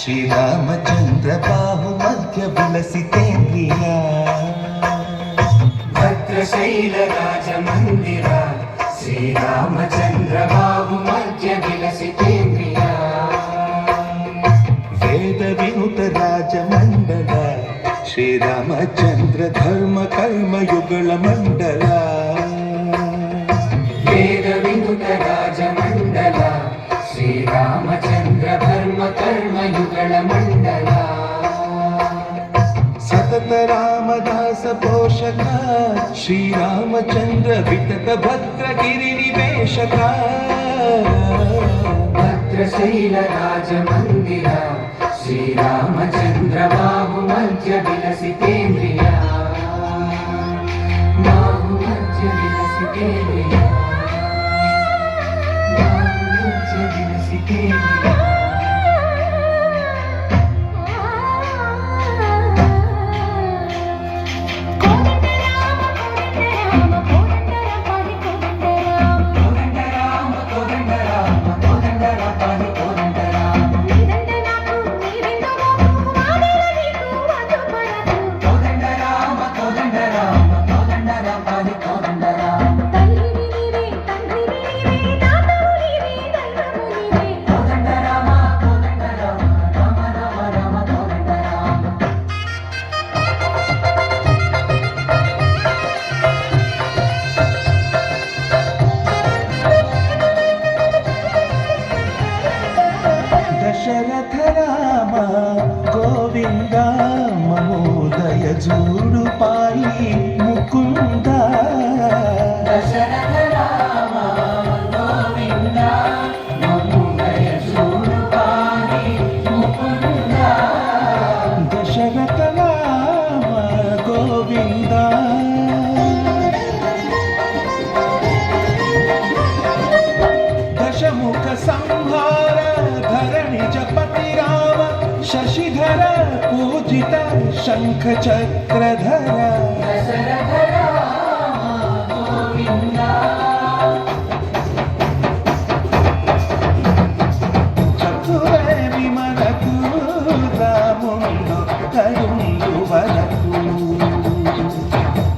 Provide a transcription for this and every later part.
ಶ್ರೀರಾಮಚಂದ್ರ ಬಾಹು ಮಧ್ಯ ವಿಲಸಿತೇಂದ್ರಿಯ ಭದ್ರಶೈಲ ರಾಜ ಮಂದಿರ ಶ್ರೀರಾಮಚಂದ್ರ ಬಾಹು ಮಧ್ಯ ವಿಲಸಿತೇಂದ್ರಿಯ ವೇದ ವಿನುತ ರಾಜ ಮಂಡಲ ಶ್ರೀರಾಮಚಂದ್ರ ಧರ್ಮ ಕರ್ಮ ಯುಗಳ ಮಂಡಲ ವೇದ ವಿನುತ ರಾಜ ಮಂಡಲ ಶ್ರೀರಾಮಚಂದ್ರ ಧರ್ಮ ಕರ್ಮ ಯುಗಳ ಮಂಡಲ ಸತತ ರಾಮದಾಸ ಪೋಷಕ ಶ್ರೀರಾಮಚಂದ್ರ ವಿತತ ಭದ್ರಗಿರಿ ನಿವೇಶಕ ಭದ್ರಶೈಲ ರಾಜ ಮಂದಿರ ಶ್ರೀರಾಮಚಂದ್ರ ಬಾಹು ಮಧ್ಯ ವಿಲಸಿತೇಂದ್ರಿಯ ಬಾಹು ಮಧ್ಯ ವಿಲಸಿತೇಂದ್ರಿಯ ಬಾಹು ಮಧ್ಯ ವಿಲಸಿತೇಂದ್ರಿಯ దశరథ రామ గోవింద మమోదయ జూడు పాయి ముకుంద దశరథ రామ గోవింద మమోదయ జూడు పాయి ముకుంద దశరథ రామ గోవింద దశముఖ సంహార धरणि जपति राम शशिधर पूजित शंख चक्रधर दशरथ राम गोविंद चतुरे विमलकु रामुंडु करुंडु वरकु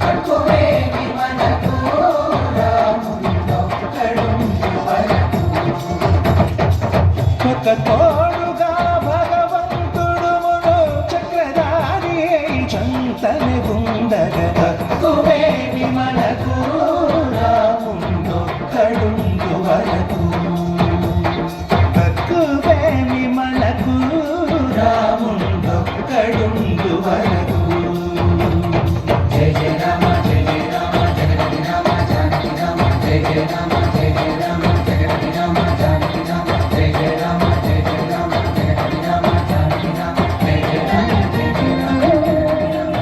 चतुरे विमलकु रामुंडु करुंडु वरकु తోడుగా భగవంతుడు చక్రధారి చంతని ఉండగ కువేమి మనకు రాముండు కడుండు వరకు కువేమి మనకు రాముండు కడుండు వరకు జయ జయ రామ జయ జయ రామ జగతి రామ జానకి రామ జయ జయ రామ జయ జయ రామ జగతి రామ జానకి రామ జయ జయ రామ జయ జయ రామ జగతి రామ జానకి రామ జయ జయ రామ జయ జయ రామ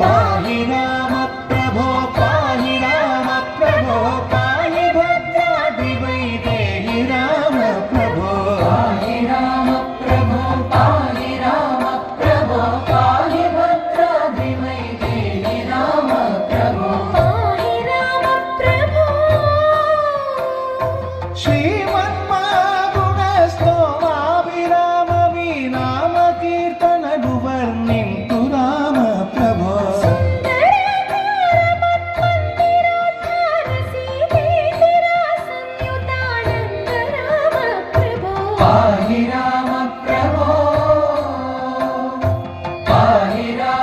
పాహి రామ ప్రభో పాహి రామ ప్రభో పాహి భద్రాది వైదేహి రామ ప్రభో పాహి రామ ప్రభో పాహి రామ ప్రభో పాహి భద్రాద్రి వైదేహి రామ ప్రభో పాహి రామ ప్రభో శ్రీమన్మాగుణ స్తోమాభిరామ వినామ కీర్తనలు వర్ణింతు రామ ప్రభో పాహి రామ ప్రభో పాహి రామ